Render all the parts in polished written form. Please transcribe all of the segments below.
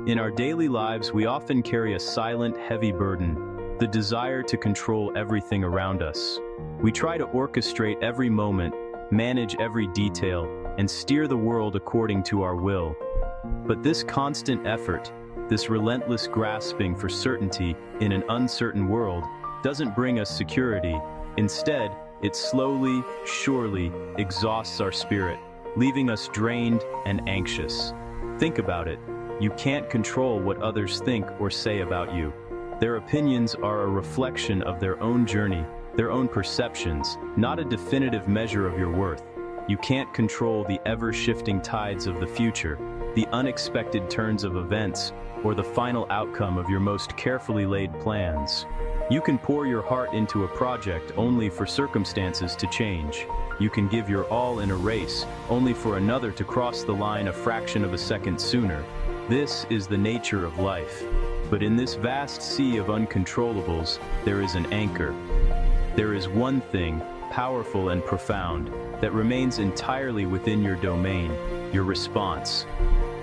In our daily lives, we often carry a silent, heavy burden, the desire to control everything around us. We try to orchestrate every moment, manage every detail, and steer the world according to our will. But this constant effort, this relentless grasping for certainty in an uncertain world, doesn't bring us security. Instead, it slowly, surely exhausts our spirit, leaving us drained and anxious. Think about it. You can't control what others think or say about you. Their opinions are a reflection of their own journey, their own perceptions, not a definitive measure of your worth. You can't control the ever-shifting tides of the future, the unexpected turns of events, or the final outcome of your most carefully laid plans. You can pour your heart into a project only for circumstances to change. You can give your all in a race, only for another to cross the line a fraction of a second sooner. This is the nature of life. But in this vast sea of uncontrollables, there is an anchor. There is one thing, powerful and profound, that remains entirely within your domain, your response.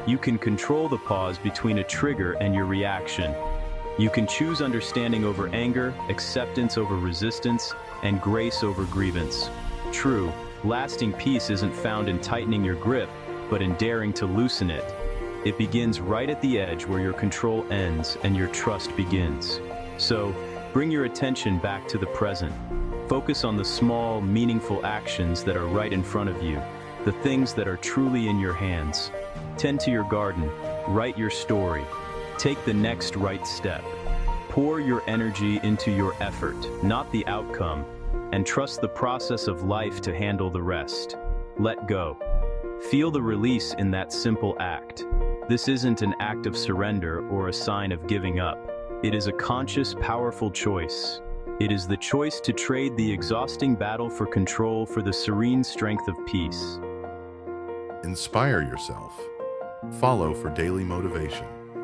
You can control the pause between a trigger and your reaction. You can choose understanding over anger, acceptance over resistance, and grace over grievance. True, lasting peace isn't found in tightening your grip, but in daring to loosen it. It begins right at the edge where your control ends and your trust begins. So, bring your attention back to the present. Focus on the small, meaningful actions that are right in front of you, the things that are truly in your hands. Tend to your garden, write your story, take the next right step. Pour your energy into your effort, not the outcome, and trust the process of life to handle the rest. Let go. Feel the release in that simple act. This isn't an act of surrender or a sign of giving up. It is a conscious, powerful choice. It is the choice to trade the exhausting battle for control for the serene strength of peace. Inspire yourself. Follow for daily motivation.